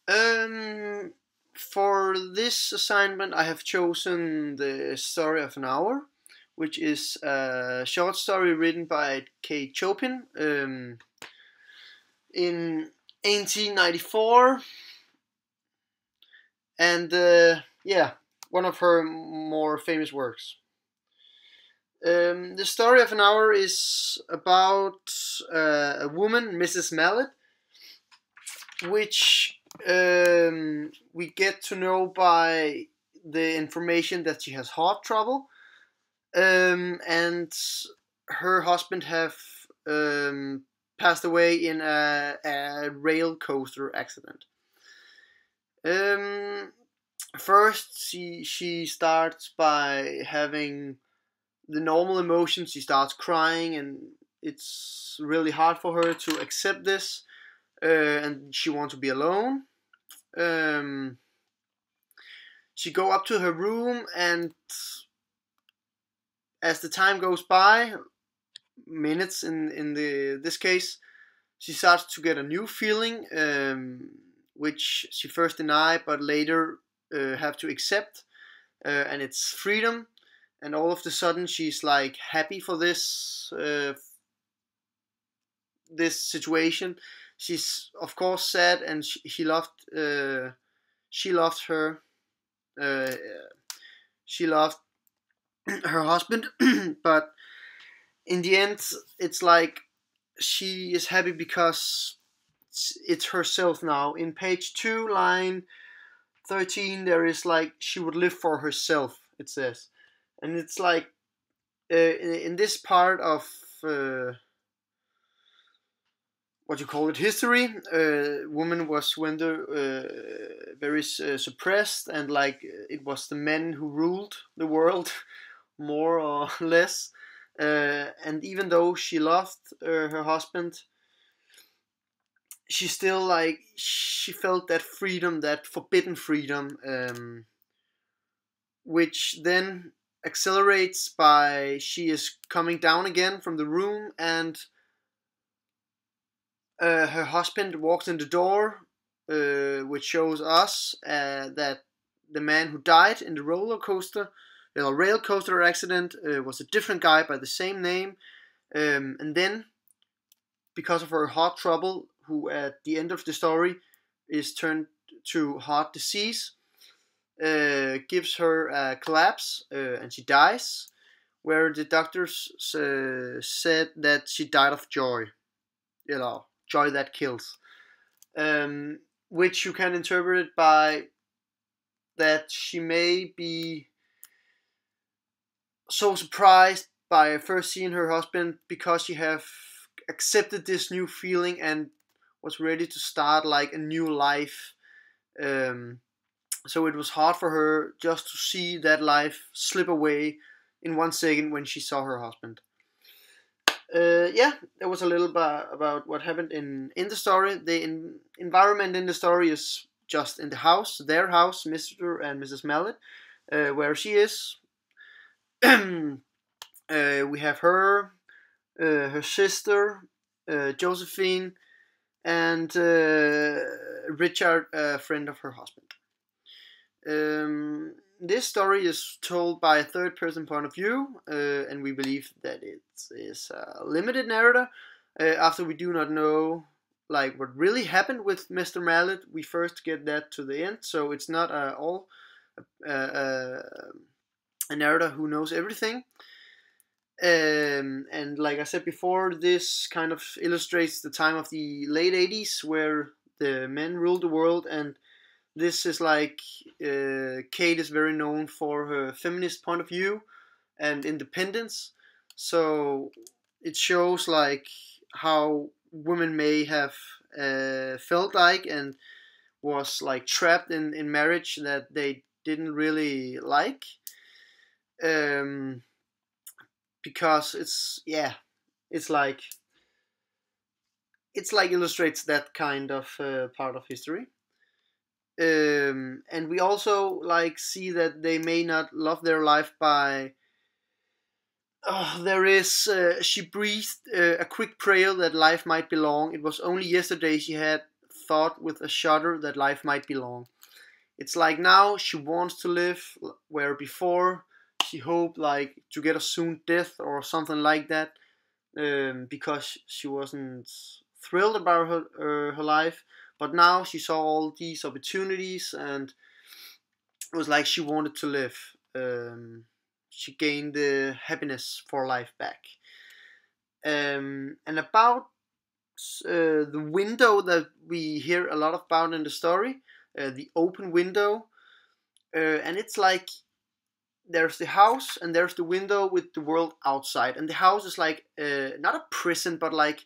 Um, for this assignment, I have chosen the story of an hour, which is a short story written by Kate Chopin in 1894, and yeah, one of her more famous works. The story of an hour is about a woman, Mrs. Mallet, which we get to know by the information that she has heart trouble, and her husband have passed away in a rail coaster accident. Um, First, she starts by having the normal emotions. She starts crying, and it's really hard for her to accept this, and she wants to be alone. Um, she go up to her room, and as the time goes by, minutes in the this case, she starts to get a new feeling, which she first deny, but later have to accept, and it's freedom. And all of a sudden, she's like happy for this situation. She's of course sad, and she loved her uh, she loved her husband, but in the end, it's like she is happy because it's herself now. In page 2, line 13, there is like she would live for herself. It says, and it's like in this part of what you call it history, woman was very suppressed, and like it was the men who ruled the world more or less. And even though she loved her husband, she still like she felt that freedom, that forbidden freedom, which then accelerates by she is coming down again from the room, and her husband walks in the door, which shows us that the man who died in the rail coaster accident was a different guy by the same name, and then because of her heart trouble, who at the end of the story is turned to heart disease, gives her a collapse, and she dies, where the doctors said that she died of joy, joy that kills, which you can interpret it by that she may be so surprised by first seeing her husband because she have accepted this new feeling and was ready to start like a new life. So it was hard for her just to see that life slip away in 1 second when she saw her husband. Yeah, that was a little bit about what happened in the story. The environment in the story is just in the house, their house, Mr. and Mrs. Mallet, where she is. We have her sister, Josephine, and Richard, a friend of her husband. This story is told by a third person point of view, and we believe that it is a limited narrative. After we do not know like what really happened with Mr. Mallet, we first get that to the end, so it's not all a narrator who knows everything. And like I said before, this kind of illustrates the time of the late 80s where the men ruled the world, and this is like Kate is very known for her feminist point of view and independence, so it shows like how women may have felt like and was like trapped in marriage that they didn't really like, because it's like illustrates that kind of part of history. And we also like see that they may not love their life by there is she breathed a quick prayer that life might be long. It was only yesterday she had thought with a shudder that life might be long. It's like now she wants to live, where before she hoped like to get a soon death or something like that, because she wasn't thrilled about her life. But now she saw all these opportunities, and it was like she wanted to live. She gained the happiness for life back. And about the window that we hear a lot about in the story, the open window, and it's like there's the house and there's the window with the world outside, and the house is like not a prison, but like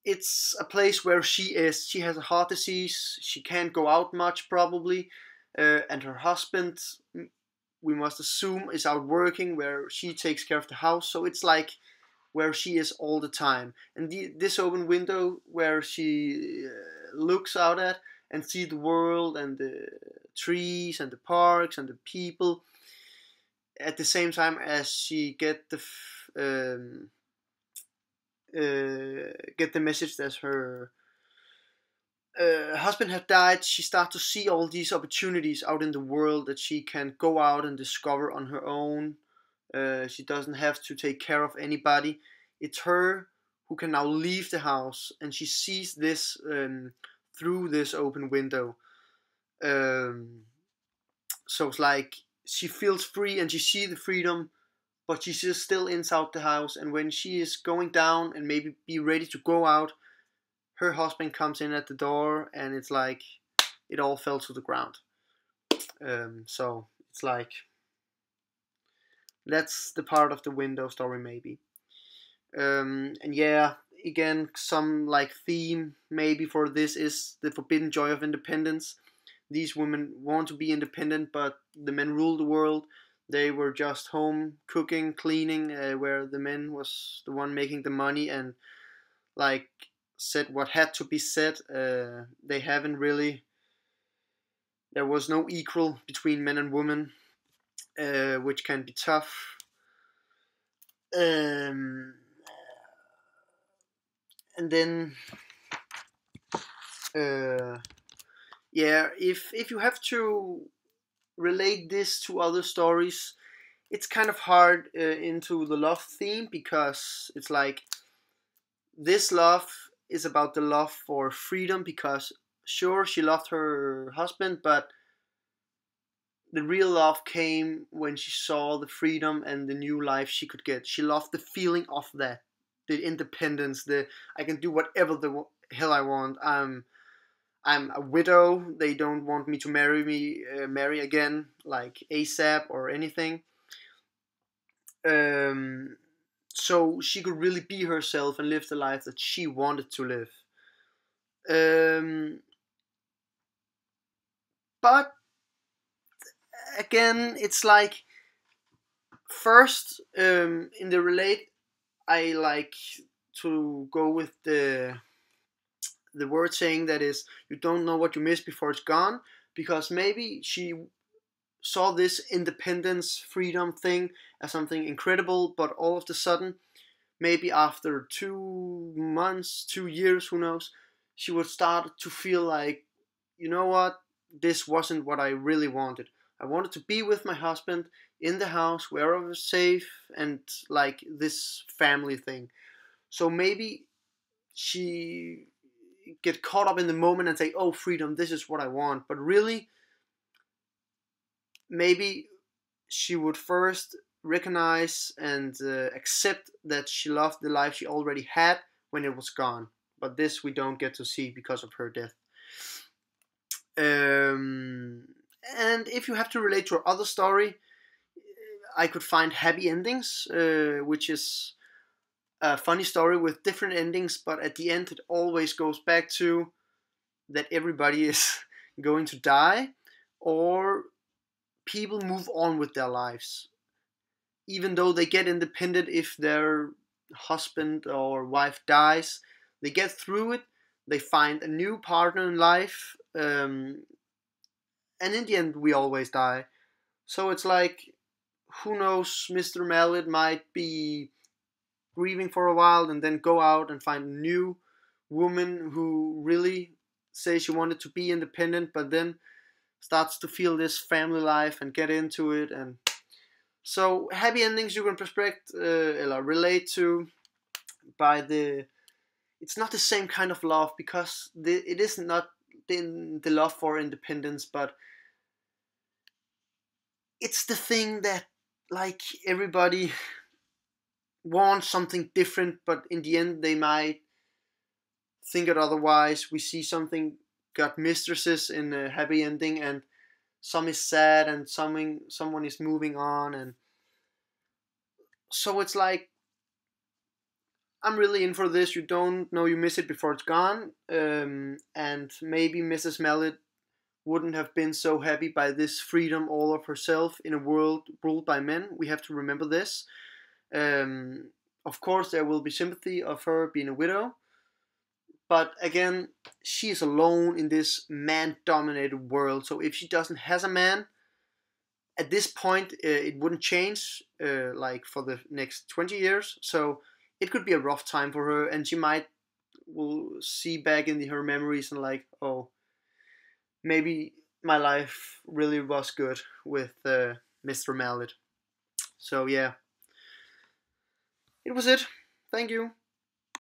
it's a place where she is. She has a heart disease. She can't go out much probably, and her husband, we must assume, is out working, where she takes care of the house. So it's like where she is all the time. And this open window where she looks out at and see the world and the trees and the parks and the people, at the same time as she get the message that her husband had died. She starts to see all these opportunities out in the world that she can go out and discover on her own. She doesn't have to take care of anybody. It's her who can now leave the house, and she sees this through this open window. So it's like she feels free and she sees the freedom, but she's still inside the house. And when she is going down and maybe be ready to go out, her husband comes in at the door, and it's like it all fell to the ground. So it's like that's the part of the window story maybe. And yeah, again, some like theme maybe for this is the forbidden joy of independence. These women want to be independent, but the men rule the world. They were just home cooking, cleaning, where the men was the one making the money and like said what had to be said. They haven't really. There was no equal between men and women, which can be tough. And then, yeah, if you have to relate this to other stories, it's kind of hard into the love theme, because it's like this love is about the love for freedom, because sure, she loved her husband, but the real love came when she saw the freedom and the new life she could get. She loved the feeling of that, the independence, the I can do whatever the hell I want. I'm a widow. They don't want me to marry again, like ASAP or anything. So she could really be herself and live the life that she wanted to live. But again, it's like first in the relate, I like to go with the word saying that is, you don't know what you miss before it's gone, because maybe she saw this independence freedom thing as something incredible, but all of a sudden, maybe after 2 months, 2 years, who knows, she would start to feel like, you know what, this wasn't what I really wanted. I wanted to be with my husband in the house where I was safe, and like this family thing. So maybe she get caught up in the moment and say, oh, freedom, this is what I want. But really, maybe she would first recognize and accept that she loved the life she already had when it was gone. But this we don't get to see because of her death. And if you have to relate to her other story, I could find happy endings, which is a funny story with different endings, but at the end it always goes back to that everybody is going to die, or people move on with their lives. Even though they get independent, if their husband or wife dies, they get through it, they find a new partner in life, and in the end we always die. So it's like, who knows, Mr. Mallet might be grieving for a while and then go out and find a new woman who really says she wanted to be independent, but then starts to feel this family life and get into it. And so happy endings you can relate to by the, it's not the same kind of love, because it is not the love for independence, but it's the thing that, like, everybody wants something different, but in the end they might think it otherwise. We see something got mistresses in a happy ending, and some is sad, and someone is moving on, and so it's like, I'm really in for this. You don't know you miss it before it's gone. And maybe Mrs. Mallet wouldn't have been so happy by this freedom all of herself in a world ruled by men. We have to remember this. Of course, there will be sympathy of her being a widow, but again, she is alone in this man-dominated world. So if she doesn't has a man, at this point, it wouldn't change like for the next 20 years. So it could be a rough time for her, and she might will see back in her memories and like, oh, maybe my life really was good with Mr. Mallet. So yeah, it was it. Thank you.